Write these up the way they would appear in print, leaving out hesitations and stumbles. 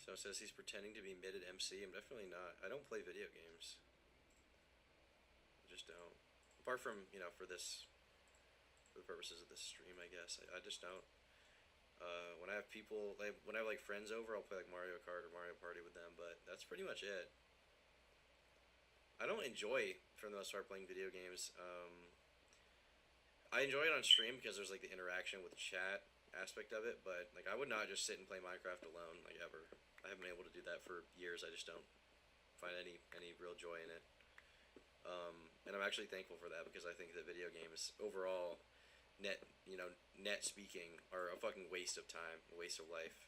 So it says he's pretending to be mid at MC. I'm definitely not. I don't play video games. I just don't. Apart from, for this, for the purposes of this stream, I guess. I just don't. When I have people, when I have like friends over, I'll play like Mario Kart or Mario Party with them, but that's pretty much it. I don't enjoy, for the most part, playing video games. I enjoy it on stream because there's like the interaction with chat aspect of it, but like I would not just sit and play Minecraft alone, like ever. I haven't been able to do that for years. I just don't find any real joy in it. And I'm actually thankful for that because I think that video games overall, net speaking, are a fucking waste of time, a waste of life.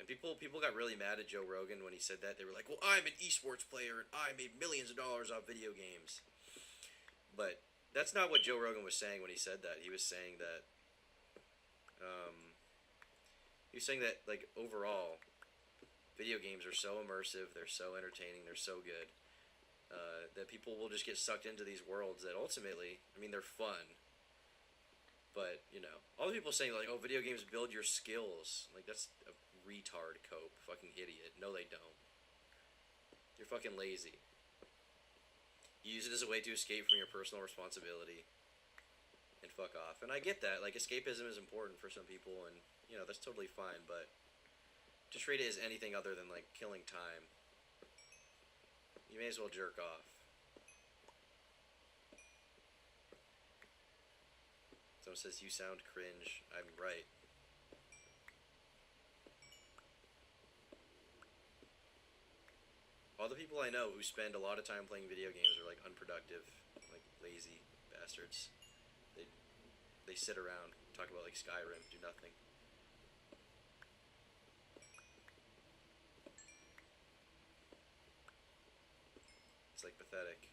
And people got really mad at Joe Rogan when he said that. They were like, "Well, I'm an esports player and I made millions of dollars off video games." But that's not what Joe Rogan was saying when he said that. He was saying that like overall, video games are so immersive, they're so entertaining, they're so good, that people will just get sucked into these worlds that ultimately, I mean, they're fun. But, all the people saying, like, oh, video games build your skills. Like, that's a retard cope. Fucking idiot. No, they don't. You're fucking lazy. You use it as a way to escape from your personal responsibility. And fuck off. And I get that. Like, escapism is important for some people, and, that's totally fine, but to treat it as anything other than, like, killing time, you may as well jerk off. Someone says, you sound cringe. I'm right. All the people I know who spend a lot of time playing video games are, like, unproductive, like, lazy bastards. They sit around, talk about, like, Skyrim, do nothing. It's, like, pathetic.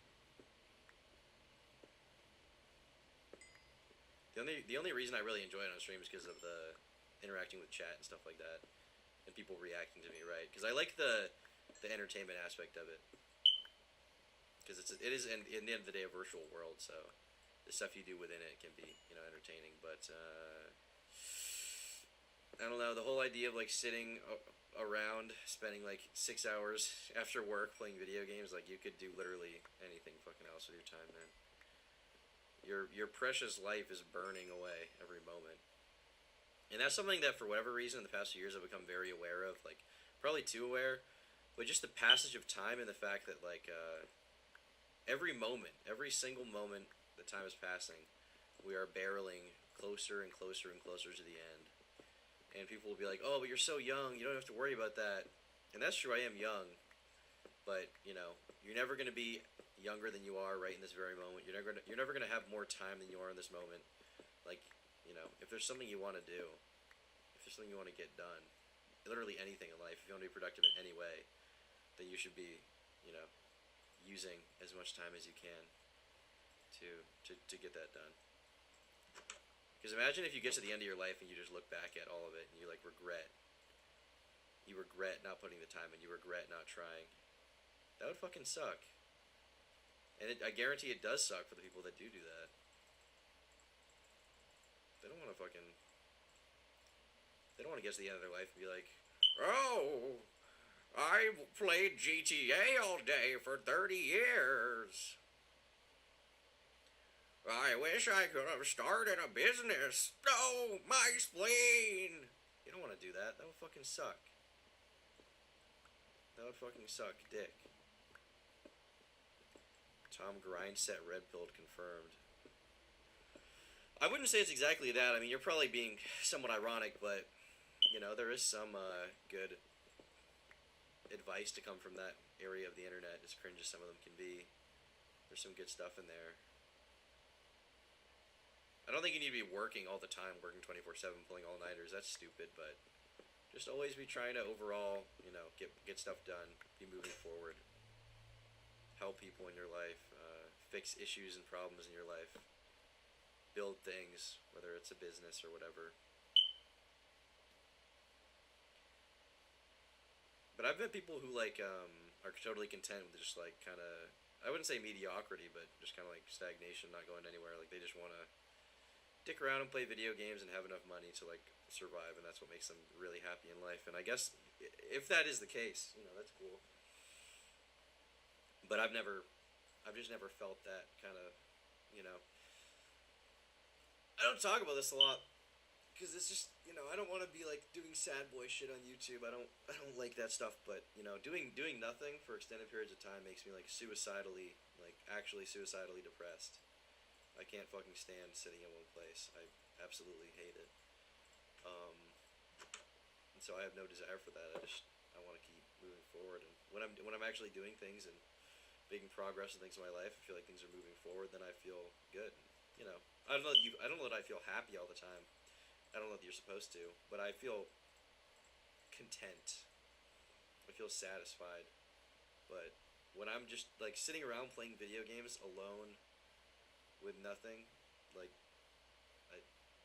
The only reason I really enjoy it on stream is because of the interacting with chat and stuff like that, and people reacting to me, right? Because I like the entertainment aspect of it, because it is in the end of the day a virtual world, so the stuff you do within it can be entertaining. But I don't know, the whole idea of like sitting around spending like 6 hours after work playing video games, like you could do literally anything fucking else with your time, man. Your precious life is burning away every moment. And that's something that, for whatever reason, in the past few years I've become very aware of, like, probably too aware, but just the passage of time and the fact that, like, every moment, every single moment that time is passing, we are barreling closer and closer and closer to the end. And people will be like, oh, but you're so young, you don't have to worry about that. And that's true, I am young, but, you're never going to be younger than you are right in this very moment. You're never gonna have more time than you are in this moment. Like, if there's something you want to do, if there's something you want to get done, literally anything in life, if you want to be productive in any way, then you should be, using as much time as you can to get that done. Because imagine if you get to the end of your life and you just look back at all of it and you like regret. You regret not putting the time in. You regret not trying. That would fucking suck. And I guarantee it does suck for the people that do that. They don't want to get to the end of their life and be like, oh, I played GTA all day for 30 years. I wish I could have started a business. Oh, my spleen. You don't want to do that. That would fucking suck. That would fucking suck dick. Tom Grindset red pilled confirmed. I wouldn't say it's exactly that. I mean, you're probably being somewhat ironic, but there is some good advice to come from that area of the internet, as cringe as some of them can be. There's some good stuff in there. I don't think you need to be working all the time, working 24/7, pulling all-nighters. That's stupid, but just always be trying to overall, get stuff done, be moving forward. Help people in your life, fix issues and problems in your life, build things, whether it's a business or whatever. But I've met people who like are totally content with just like kind of, I wouldn't say mediocrity, but just kind of like stagnation, not going anywhere. Like they just want to dick around and play video games and have enough money to like survive, and that's what makes them really happy in life. And I guess if that is the case, that's cool. But I've just never felt that kind of, you know. I don't talk about this a lot because it's just, I don't want to be like doing sad boy shit on YouTube. I don't like that stuff. But doing nothing for extended periods of time makes me like suicidally, like actually suicidally depressed. I can't fucking stand sitting in one place. I absolutely hate it. And so I have no desire for that. I want to keep moving forward. And when I'm actually doing things and making progress and things in my life, I feel like things are moving forward. Then I feel good. I don't know that I feel happy all the time. I don't know that you're supposed to, but I feel content. I feel satisfied. But when I'm just like sitting around playing video games alone with nothing, like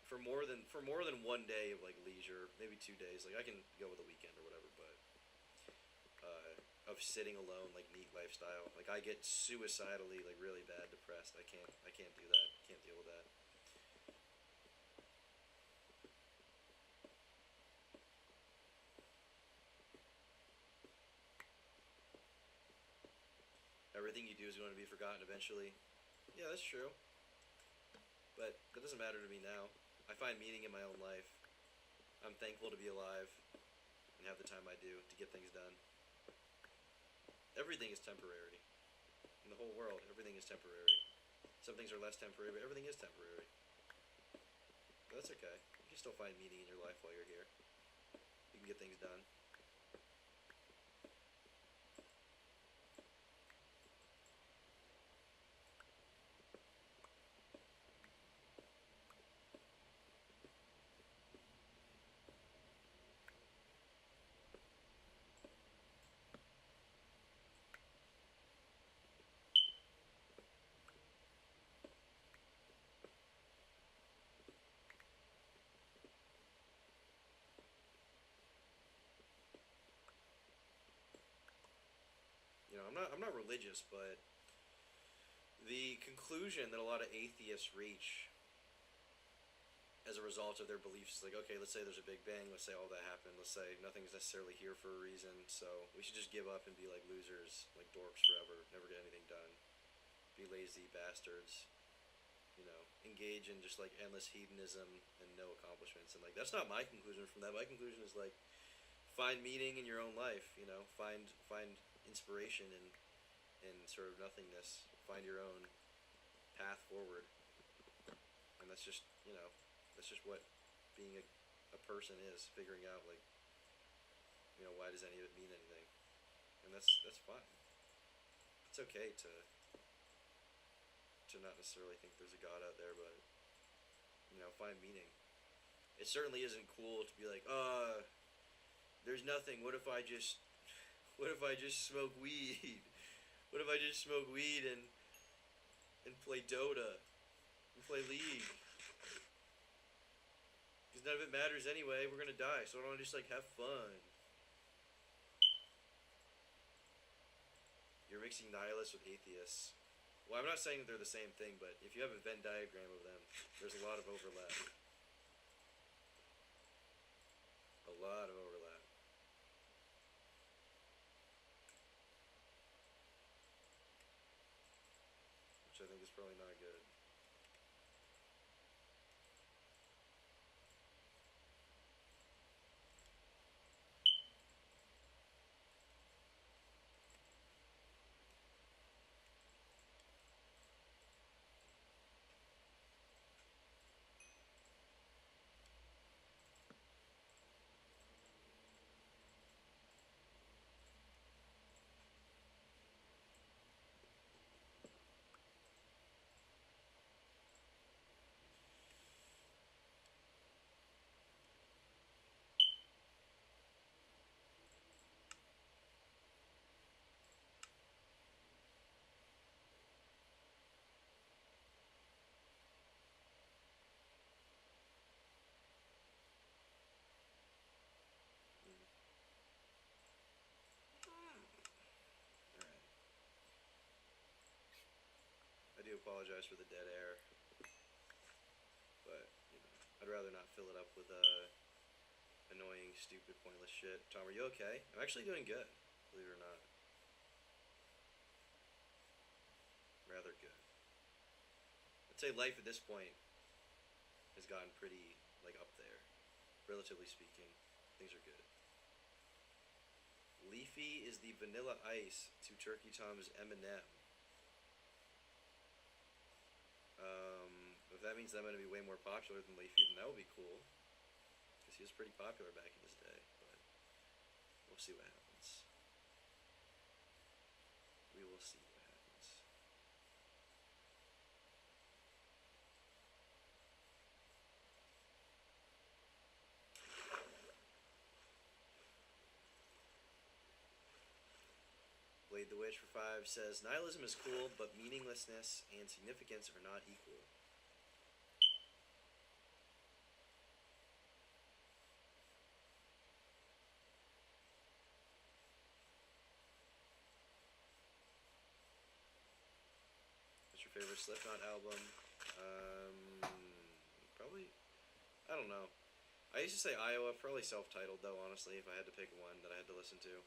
for more than one day of like leisure, maybe 2 days, like I can go with a weekend or whatever, but of sitting alone, like NEET lifestyle, like I get suicidally like really bad depressed. I can't do that. Can't deal with that. Everything you do is going to be forgotten eventually. Yeah, that's true. But that doesn't matter to me now. I find meaning in my own life. I'm thankful to be alive and have the time I do to get things done. Everything is temporary. In the whole world, everything is temporary. Some things are less temporary, but everything is temporary. But that's okay. You can still find meaning in your life while you're here. You can get things done. I'm not religious, but the conclusion that a lot of atheists reach as a result of their beliefs is like, okay, let's say there's a big bang, let's say all that happened, let's say nothing's necessarily here for a reason, so we should just give up and be like losers, like dorks forever, never get anything done, be lazy bastards, engage in just like endless hedonism and no accomplishments. And like that's not my conclusion from that. My conclusion is like find meaning in your own life, find inspiration in sort of nothingness, find your own path forward. And that's just what being a person is, figuring out like, why does any of it mean anything? And that's fine. It's okay to not necessarily think there's a God out there, but find meaning. It certainly isn't cool to be like, there's nothing. What if I just smoke weed? What if I just smoke weed and play Dota and play League? Because none of it matters anyway. We're gonna die, so I don't want to just like have fun. You're mixing nihilists with atheists. Well, I'm not saying that they're the same thing, but if you have a Venn diagram of them, there's a lot of overlap. A lot of overlap. Which I think is probably not good. I do apologize for the dead air, but I'd rather not fill it up with annoying, stupid, pointless shit. Tom, are you okay? I'm actually doing good, believe it or not. Rather good. I'd say life at this point has gotten pretty, like, up there. Relatively speaking, things are good. Leafy is the Vanilla Ice to Turkey Tom's M&M. If that means that I'm going to be way more popular than Leafy, then that would be cool. Because he was pretty popular back in his day, but we'll see what happens. We will see what happens. Blade the Witch for 5 says, nihilism is cool, but meaninglessness and significance are not equal. What's your favorite Slipknot album? Probably, I don't know. I used to say Iowa, probably self-titled though, honestly, if I had to pick one that I had to listen to.